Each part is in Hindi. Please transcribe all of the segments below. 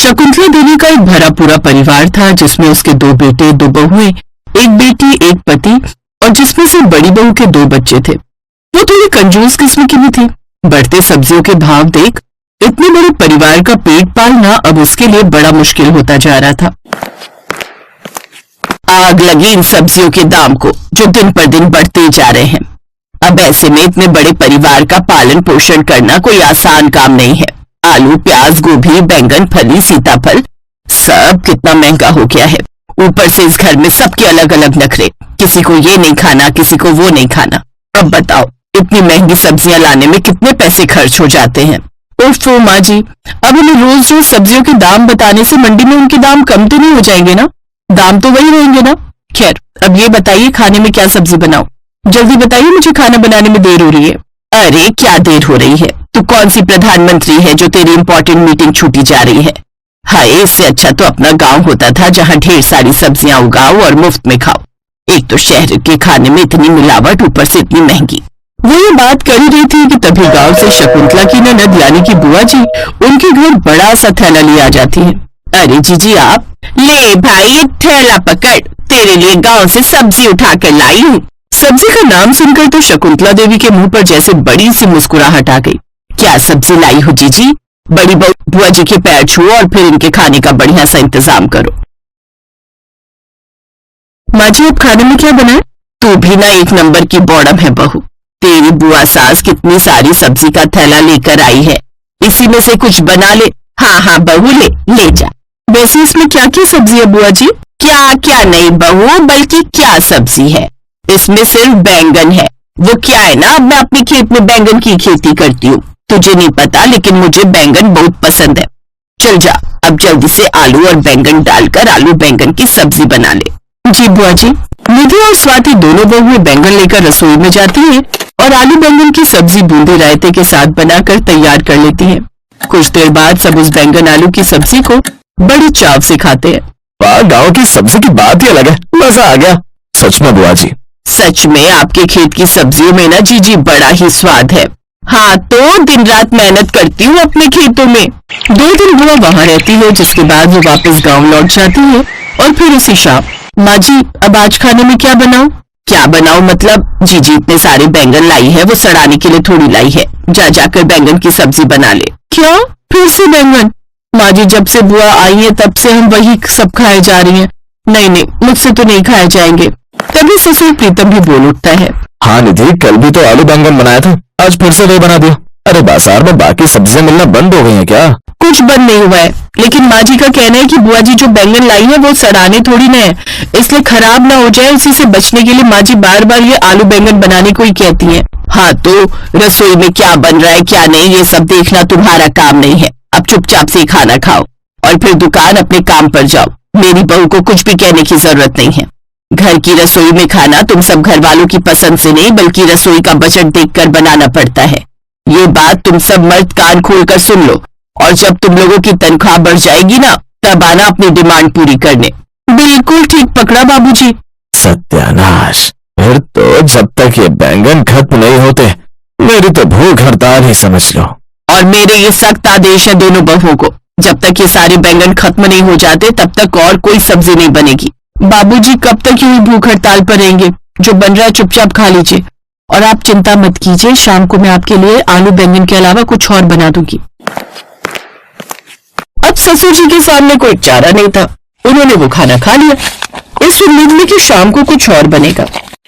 शकुंतला देवी का एक भरा पूरा परिवार था जिसमें उसके 2 बेटे 2 बहुएं, एक बेटी एक पति और जिसमें से बड़ी बहू के 2 बच्चे थे। वो थोड़ी कंजूस किस्म की भी थी। बढ़ते सब्जियों के भाव देख इतने बड़े परिवार का पेट पालना अब उसके लिए बड़ा मुश्किल होता जा रहा था। आग लगी इन सब्जियों के दाम को जो दिन पर दिन बढ़ते जा रहे हैं। अब ऐसे में इतने बड़े परिवार का पालन पोषण करना कोई आसान काम नहीं है। आलू, प्याज, गोभी, बैंगन, फली, सीताफल सब कितना महंगा हो गया है। ऊपर से इस घर में सबके अलग अलग नखरे, किसी को ये नहीं खाना, किसी को वो नहीं खाना। अब बताओ इतनी महंगी सब्जियां लाने में कितने पैसे खर्च हो जाते हैं। ओफो माँ जी, अब हमें रोज रोज सब्जियों के दाम बताने से मंडी में उनके दाम कम तो नहीं हो जाएंगे ना? दाम तो वही रहेंगे ना। खैर, अब ये बताइए खाने में क्या सब्जी बनाओ? जल्दी बताइए, मुझे खाना बनाने में देर हो रही है। अरे क्या देर हो रही है? तू कौन सी प्रधानमंत्री है जो तेरी इंपॉर्टेंट मीटिंग छूटी जा रही है? हाय, इससे अच्छा तो अपना गांव होता था जहां ढेर सारी सब्जियां उगाओ और मुफ्त में खाओ। एक तो शहर के खाने में इतनी मिलावट, ऊपर से इतनी महंगी। वो ये बात कर ही रही थी कि तभी गांव से शकुंतला की ननद यानी कि बुआ जी उनके घर बड़ा सा थैला ले आ जाती है। अरे जीजी, आप ले भाई ये थैला पकड़, तेरे लिए गांव से सब्जी उठा कर लाई हूँ। सब्जी का नाम सुनकर तो शकुंतला देवी के मुंह पर जैसे बड़ी सी मुस्कुराहट आ गई। क्या सब्जी लाई हो जीजी? बड़ी बुआ जी के पैर छुओ और फिर इनके खाने का बढ़िया सा इंतजाम करो। माँ जी, अब खाने में क्या बनाए? तू भी ना एक नंबर की बॉडम है बहू। तेरी बुआ सास कितनी सारी सब्जी का थैला लेकर आई है, इसी में से कुछ बना ले। हाँ हाँ बहू, ले जा। वैसे इसमें क्या क्या सब्जी है बुआ जी? क्या क्या नहीं बहू, बल्कि क्या सब्जी है, इसमें सिर्फ बैंगन है। वो क्या है ना, मैं अपने खेत में बैंगन की खेती करती हूँ, तुझे नहीं पता, लेकिन मुझे बैंगन बहुत पसंद है। चल जा, अब जल्दी से आलू और बैंगन डालकर आलू बैंगन की सब्जी बना ले। जी बुआ जी। निधि और स्वाति दोनों बहुएं बैंगन लेकर रसोई में जाती हैं और आलू बैंगन की सब्जी बूंदी रायते के साथ बनाकर तैयार कर लेती हैं। कुछ देर बाद सब उस बैंगन आलू की सब्जी को बड़े चाव से खाते हैं। वाह, गाँव की सब्जी की बात ही अलग है, मजा आ गया। सच में बुआ जी? सच में आपके खेत की सब्जियों में ना जीजी बड़ा ही स्वाद है। हाँ, तो दिन रात मेहनत करती हूँ अपने खेतों में। 2 दिन बुआ वहाँ रहती है, जिसके बाद वो वापस गांव लौट जाती है और फिर उसी शाम। माँ जी, अब आज खाने में क्या बनाऊं? क्या बनाऊं मतलब? जीजी इतने सारे बैंगन लाई है, वो सड़ाने के लिए थोड़ी लाई है। जा जाकर बैंगन की सब्जी बना ले। क्या फिर से बैंगन? माँ जी, जब से बुआ आई है तब से हम वही सब खाए जा रही हैं। नहीं नहीं, मुझसे तो नहीं खाए जाएंगे। तभी ससुर प्रीतम भी बोल उठता है। हाँ निधि, कल भी तो आलू बैंगन बनाया था, आज फिर से वही बना दिया। अरे बाजार में बाकी सब्जियां मिलना बंद हो गई हैं क्या? कुछ बंद नहीं हुआ है, लेकिन माँ जी का कहना है कि बुआ जी जो बैंगन लाई है वो सड़ाने थोड़ी ना है, इसलिए खराब ना हो जाए, उसी से बचने के लिए माँ जी बार बार ये आलू बैंगन बनाने को ही कहती हैं। हाँ, तो रसोई में क्या बन रहा है क्या नहीं ये सब देखना तुम्हारा काम नहीं है। अब चुपचाप से खाना खाओ और फिर दुकान अपने काम पर जाओ। मेरी बहू को कुछ भी कहने की जरूरत नहीं है। घर की रसोई में खाना तुम सब घर वालों की पसंद से नहीं, बल्कि रसोई का बजट देखकर बनाना पड़ता है। ये बात तुम सब मर्द कान खोलकर सुन लो, और जब तुम लोगों की तनख्वाह बढ़ जाएगी ना, तब आना अपनी डिमांड पूरी करने। बिल्कुल ठीक पकड़ा बाबूजी। सत्यानाश, फिर तो जब तक ये बैंगन खत्म नहीं होते मेरी तो भूख हड़ताल ही समझ लो। और मेरे ये सख्त आदेश है दोनों बहुओं को, जब तक ये सारे बैंगन खत्म नहीं हो जाते तब तक और कोई सब्जी नहीं बनेगी। बाबूजी, कब तक यूं भूख हड़ताल पर रहेंगे? जो बन रहा है चुपचाप खा लीजिए, और आप चिंता मत कीजिए, शाम को मैं आपके लिए आलू बैंगन के अलावा कुछ और बना दूंगी। अब ससुर जी के सामने कोई चारा नहीं था, उन्होंने वो खाना खा लिया इस उम्मीद में कि शाम को कुछ और बनेगा।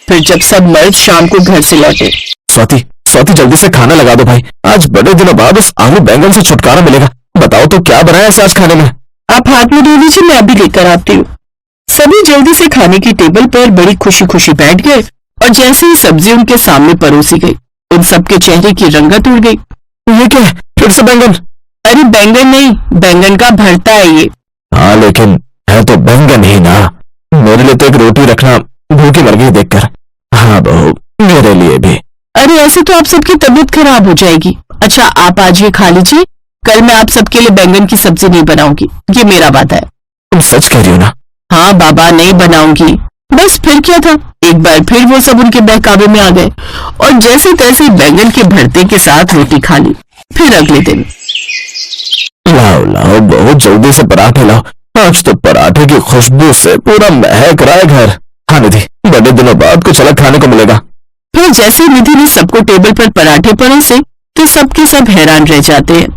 फिर जब सब मर्द शाम को घर से लौटे। स्वाति, जल्दी से खाना लगा दो भाई, आज बड़े दिनों बाद इस आलू बैंगन से छुटकारा मिलेगा। बताओ तो क्या बनाया है आज खाने में? आप हाथ में दे दीजिए, मैं अभी लेकर आती हूँ। सभी जल्दी से खाने की टेबल पर बड़ी खुशी खुशी बैठ गए और जैसे ही सब्जी उनके सामने परोसी गई, उन सबके चेहरे की रंगत उड़ गई। ये क्या है? फिर से बैंगन? अरे बैंगन नहीं, बैंगन का भरता है ये। हाँ, लेकिन है तो बैंगन ही ना। मेरे लिए तो एक रोटी रखना, भूखी मर गई देखकर। हाँ बहू, मेरे लिए भी। अरे ऐसे तो आप सबकी तबीयत खराब हो जाएगी। अच्छा, आप आज ये खा लीजिए, कल मैं आप सबके लिए बैंगन की सब्जी नहीं बनाऊंगी, ये मेरा वादा है। तुम सच कह रही हो ना? हाँ बाबा, नहीं बनाऊंगी। बस फिर क्या था, एक बार फिर वो सब उनके बहकावे में आ गए और जैसे तैसे बैंगन के भरते के साथ रोटी खा ली। फिर अगले दिन लाओ लाओ बहुत जल्दी से पराठे लाओ, आज तो पराठे की खुशबू से पूरा महक रहा है घर। हाँ निधि, बड़े दिनों बाद कुछ अलग खाने को मिलेगा। फिर जैसे निधि ने सबको टेबल पर पराठे परोसे तो सबके सब हैरान रह जाते हैं।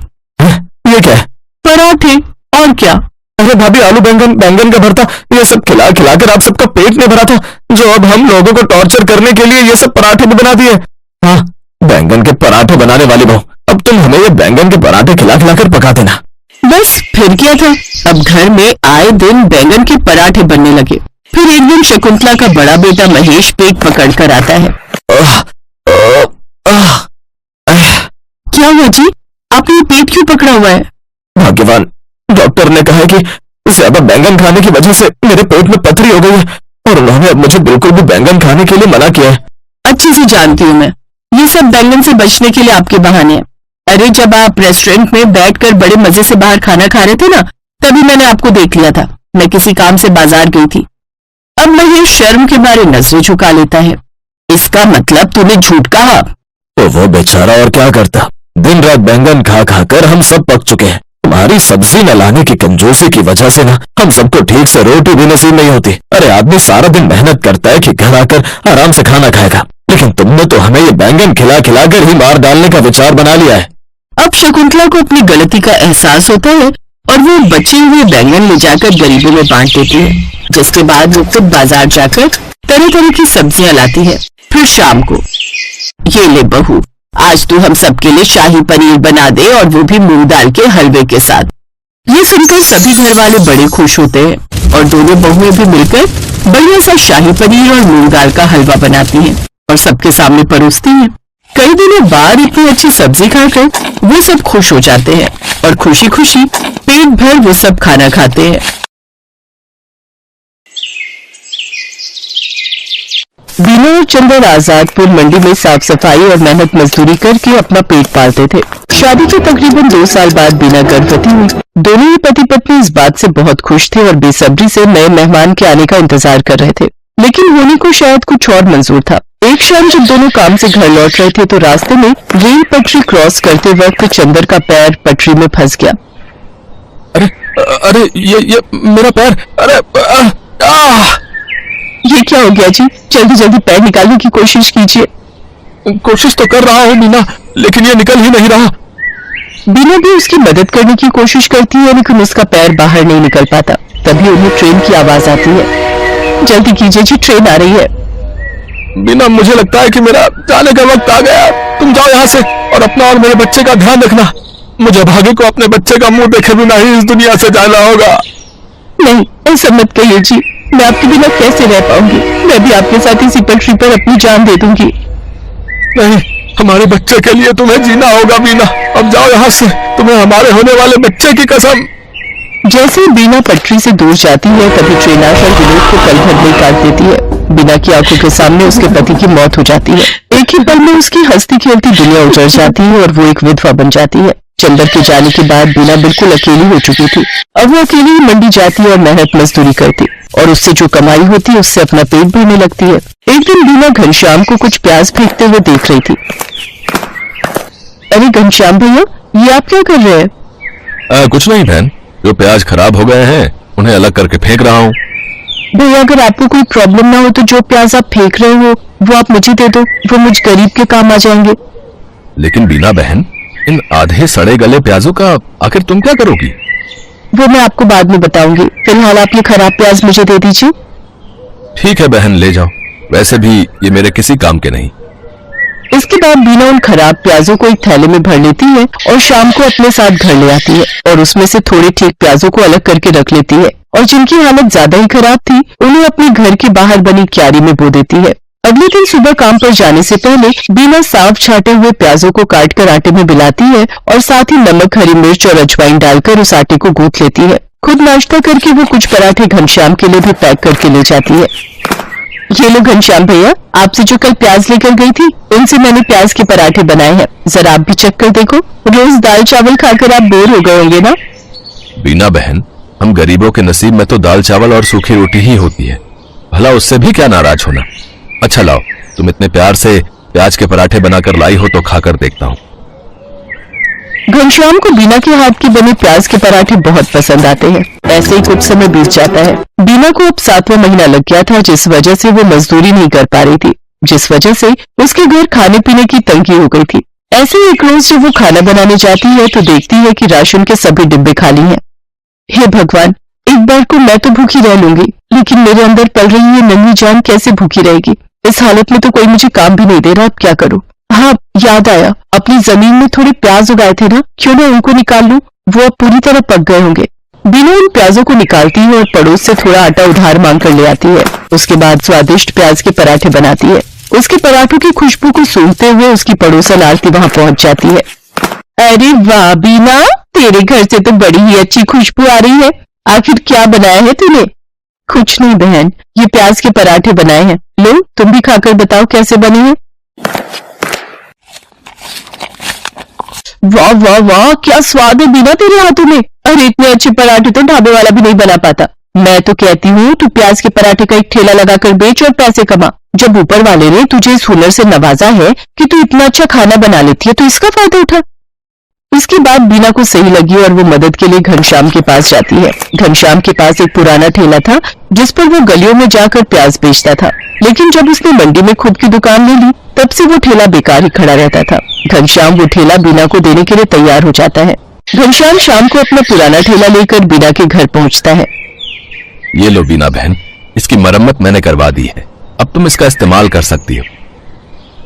ये क्या है? पराठे, और क्या। अरे भाभी, आलू बैंगन, बैंगन का भरता, ये सब खिला खिला कर आप सबका पेट नहीं भरा था, जो अब हम लोगों को टॉर्चर करने के लिए ये सब पराठे भी बना दिए। हाँ, बैंगन के पराठे बनाने वाली बहू, अब तुम हमें ये बैंगन के पराठे खिला खिला कर पका देना। बस फिर क्या था, अब घर में आए दिन बैंगन के पराठे बनने लगे। फिर एक दिन शकुंतला का बड़ा बेटा महेश पेट पकड़ कर आता है। क्या हुआ जी, आपने ये पेट क्यों पकड़ा हुआ है? भाग्यवान, डॉक्टर ने कहा है कि ज्यादा बैंगन खाने की वजह से मेरे पेट में पथरी हो गई है और उन्होंने अब मुझे बिल्कुल भी बैंगन खाने के लिए मना किया है। अच्छे से जानती हूँ मैं, ये सब बैंगन से बचने के लिए आपके बहाने हैं। अरे जब आप रेस्टोरेंट में बैठकर बड़े मजे से बाहर खाना खा रहे थे ना, तभी मैंने आपको देख लिया था। मैं किसी काम से बाजार गई थी। अब महेश शर्म के मारे नजरें झुका लेता है। इसका मतलब तूने झूठ कहा। तो वो बेचारा और क्या करता, दिन रात बैंगन खा खा कर हम सब पक चुके हैं। तुम्हारी सब्जी न लाने की कंजूसी की वजह से ना हम सबको ठीक से रोटी भी नसीब नहीं होती। अरे आदमी सारा दिन मेहनत करता है कि घर आकर आराम से खाना खाएगा, लेकिन तुमने तो हमें ये बैंगन खिला खिला कर ही मार डालने का विचार बना लिया है। अब शकुंतला को अपनी गलती का एहसास होता है और वो बचे हुए बैंगन ले जाकर गरीबों में बांट देती है, जिसके बाद वो खुद बाजार जाकर तरह तरह की सब्जियां लाती है। फिर शाम को, ये ले बहू, आज तू हम सबके लिए शाही पनीर बना दे, और वो भी मूंग दाल के हलवे के साथ। ये सुनकर सभी घर वाले बड़े खुश होते हैं और दोनों बहुएं भी मिलकर बढ़िया सा शाही पनीर और मूंग दाल का हलवा बनाती हैं और सबके सामने परोसती हैं। कई दिनों बाद इतनी अच्छी सब्जी खाकर वो सब खुश हो जाते हैं और खुशी खुशी पेट भर वो सब खाना खाते हैं। बीना और चंदन आजादपुर मंडी में साफ सफाई और मेहनत मजदूरी करके अपना पेट पालते थे। शादी के तकरीबन 2 साल बाद बीना गर्भवती हुई। दोनों ही पति पत्नी इस बात से बहुत खुश थे और बेसब्री से नए मेहमान के आने का इंतजार कर रहे थे, लेकिन होने को शायद कुछ और मंजूर था। एक शाम जब दोनों काम से घर लौट रहे थे तो रास्ते में रेल पटरी क्रॉस करते वक्त चंदर का पैर पटरी में फंस गया। अरे अरे ये मेरा पैर, अरे ये क्या हो गया जी? जल्दी जल्दी पैर निकालने की कोशिश कीजिए। कोशिश तो कर रहा हूँ मीना, लेकिन ये निकल ही नहीं रहा। बीना भी उसकी मदद करने की कोशिश करती है, लेकिन उसका पैर बाहर नहीं निकल पाता। तभी उन्हें ट्रेन की आवाज आती है। जल्दी कीजिए जी, ट्रेन आ रही है। बीना, मुझे लगता है कि मेरा जाने का वक्त आ गया। तुम जाओ यहाँ से और अपना और मेरे बच्चे का ध्यान रखना। मुझे भाग्य को अपने बच्चे का मुंह देखे बिना ही इस दुनिया से जाना होगा। नहीं, ऐसा मत कहिए जी, मैं आपके बिना कैसे रह पाऊंगी? मैं भी आपके साथ इसी पटरी पर अपनी जान दे दूंगी। नहीं, हमारे बच्चे के लिए तुम्हें जीना होगा बीना। अब जाओ यहाँ से, तुम्हें हमारे होने वाले बच्चे की कसम। जैसे बीना पटरी से दूर जाती है तभी ट्रेन आकर विनोद को पल भर में काट देती है। बीना की आंखों के सामने उसके पति की मौत हो जाती है। एक ही पल में उसकी हंसती खेलती दुनिया उजड़ जाती है और वो एक विधवा बन जाती है। चंदर के जाने के बाद बीना बिल्कुल अकेली हो चुकी थी। अब वो अकेली ही मंडी जाती और मेहनत मजदूरी करती और उससे जो कमाई होती उससे अपना पेट भरने लगती है। एक दिन बीना घनश्याम को कुछ प्याज फेंकते हुए देख रही थी। अरे घनश्याम भैया, ये आप क्या कर रहे हैं? कुछ नहीं बहन, जो प्याज खराब हो गए हैं उन्हें अलग करके फेंक रहा हूँ। भैया, अगर आपको कोई प्रॉब्लम ना हो तो जो प्याज आप फेंक रहे हो वो आप मुझे दे दो, वो मुझ गरीब के काम आ जाएंगे। लेकिन बीना बहन, इन आधे सड़े गले प्याजों का आखिर तुम क्या करोगी? वो मैं आपको बाद में बताऊंगी। फिलहाल आप ये खराब प्याज मुझे दे दीजिए। ठीक है बहन, ले जाओ। वैसे भी ये मेरे किसी काम के नहीं। इसके बाद बीना उन खराब प्याजों को एक थैले में भर लेती है और शाम को अपने साथ घर ले आती है और उसमें से थोड़े ठीक प्याजों को अलग करके रख लेती है और जिनकी हालत ज्यादा ही खराब थी उन्हें अपने घर के बाहर बनी क्यारी में बो देती है। अगले दिन सुबह काम पर जाने से पहले बीना साफ छाटे हुए प्याजों को काटकर आटे में मिलाती है और साथ ही नमक, हरी मिर्च और अजवाइन डालकर उस आटे को गूंथ लेती है। खुद नाश्ता करके वो कुछ पराठे घनश्याम के लिए भी पैक करके ले जाती है। ये लो घनश्याम भैया, आपसे जो कल प्याज लेकर गई थी उनसे मैंने प्याज के पराठे बनाए हैं, जरा आप भी चख कर देखो। रोज दाल चावल खाकर आप बोर हो गए होंगे ना? बीना बहन, हम गरीबों के नसीब में तो दाल चावल और सूखी रोटी ही होती है, भला उससे भी क्या नाराज होना। अच्छा लाओ, तुम इतने प्यार से प्याज के पराठे बनाकर लाई हो तो खाकर देखता हूँ। घनश्याम को बीना के हाथ के बने प्याज के पराठे बहुत पसंद आते हैं। ऐसे ही कुछ समय बीत जाता है। बीना को अब 7वां महीना लग गया था, जिस वजह से वो मजदूरी नहीं कर पा रही थी, जिस वजह से उसके घर खाने पीने की तंगी हो गई थी। ऐसे ही एक रोज जब वो खाना बनाने जाती है तो देखती है कि राशन के सभी डिब्बे खाली हैं। हे भगवान, एक बार को मैं तो भूखी रह लूंगी, लेकिन मेरे अंदर पल रही ये नन्ही जान कैसे भूखी रहेगी। इस हालत में तो कोई मुझे काम भी नहीं दे रहा, अब क्या करूं। हाँ, याद आया, अपनी जमीन में थोड़े प्याज उगाए थे ना, क्यों ना उनको निकाल लूं, वो अब पूरी तरह पक गए होंगे। बीना उन प्याजों को निकालती है और पड़ोस से थोड़ा आटा उधार मांग कर ले आती है। उसके बाद स्वादिष्ट प्याज के पराठे बनाती है। उसके पराठों की खुशबू को सूंघते हुए उसकी पड़ोसन आरती वहां पहुंच जाती है। अरे वाह बीना, तेरे घर से तो बड़ी ही अच्छी खुशबू आ रही है। आखिर क्या बनाया है तूने? कुछ नहीं बहन, ये प्याज के पराठे बनाए हैं। लो, तुम भी खाकर बताओ कैसे बने हैं। वाह वाह वाह, क्या स्वाद है बीना तेरे हाथों में। अरे इतने अच्छे पराठे तो ढाबे वाला भी नहीं बना पाता। मैं तो कहती हूँ तू प्याज के पराठे का एक ठेला लगाकर बेच और पैसे कमा। जब ऊपर वाले ने तुझे इस हुनर से नवाजा है कि तू इतना अच्छा खाना बना लेती है, तो इसका फायदा उठा। इसकी बात बीना को सही लगी और वो मदद के लिए घनश्याम के पास जाती है। घनश्याम के पास एक पुराना ठेला था जिस पर वो गलियों में जाकर प्याज बेचता था, लेकिन जब उसने मंडी में खुद की दुकान ले ली तब से वो ठेला बेकार ही खड़ा रहता था। घनश्याम वो ठेला बीना को देने के लिए तैयार हो जाता है। घनश्याम शाम को अपना पुराना ठेला लेकर बीना के घर पहुंचता है। ये लो बीना बहन, इसकी मरम्मत मैंने करवा दी है, अब तुम इसका इस्तेमाल कर सकती हो।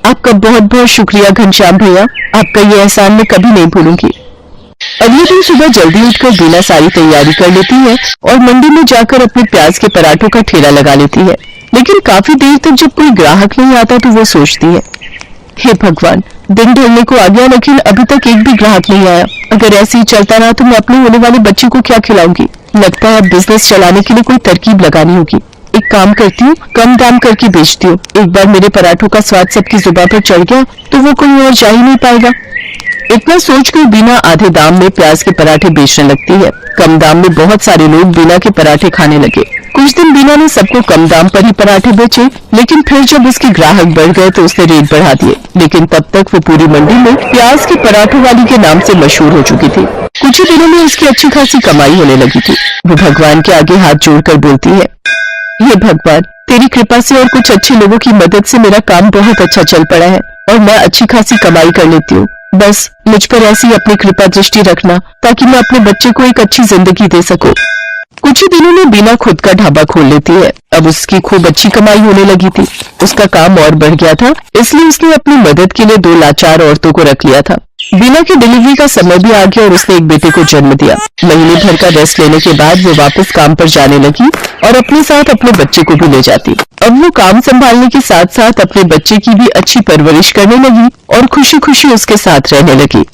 आपका बहुत बहुत शुक्रिया घनश्याम भैया, आपका ये एहसान मैं कभी नहीं भूलूंगी। अगले दिन सुबह जल्दी उठकर बीना सारी तैयारी कर लेती है और मंडी में जाकर अपने प्याज के पराठों का ठेला लगा लेती है। लेकिन काफी देर तक जब कोई ग्राहक नहीं आता तो वो सोचती है, हे भगवान, दिन ढलने को आ गया लेकिन अभी तक एक भी ग्राहक नहीं आया। अगर ऐसे ही चलता रहा तो मैं अपने होने वाले बच्चे को क्या खिलाऊंगी। लगता है अब बिजनेस चलाने के लिए कोई तरकीब लगानी होगी। एक काम करती हूँ, कम दाम करके बेचती हूँ। एक बार मेरे पराठों का स्वाद सबकी जुबान पर चढ़ गया तो वो कोई और जा ही नहीं पाएगा। इतना सोचकर बीना आधे दाम में प्याज के पराठे बेचने लगती है। कम दाम में बहुत सारे लोग बीना के पराठे खाने लगे। कुछ दिन बीना ने सबको कम दाम पर ही पराठे बेचे, लेकिन फिर जब उसके ग्राहक बढ़ गए तो उसने रेट बढ़ा दिए। लेकिन तब तक वो पूरी मंडी में प्याज के पराठों वाली के नाम से मशहूर हो चुकी थी। कुछ ही दिनों में उसकी अच्छी खासी कमाई होने लगी थी। वो भगवान के आगे हाथ जोड़कर बोलती है, ये भगवान, तेरी कृपा से और कुछ अच्छे लोगों की मदद से मेरा काम बहुत अच्छा चल पड़ा है और मैं अच्छी खासी कमाई कर लेती हूँ। बस मुझ पर ऐसी अपनी कृपा दृष्टि रखना ताकि मैं अपने बच्चे को एक अच्छी जिंदगी दे सकूं। कुछ ही दिनों में बीना खुद का ढाबा खोल लेती है। अब उसकी खूब अच्छी कमाई होने लगी थी। उसका काम और बढ़ गया था, इसलिए उसने अपनी मदद के लिए 2 लाचार औरतों को रख लिया था। बीना की डिलीवरी का समय भी आ गया और उसने एक बेटे को जन्म दिया। महीने भर का रेस्ट लेने के बाद वो वापस काम पर जाने लगी और अपने साथ अपने बच्चे को भी ले जाती। अब वो काम संभालने के साथ साथ अपने बच्चे की भी अच्छी परवरिश करने लगी और खुशी खुशी उसके साथ रहने लगी।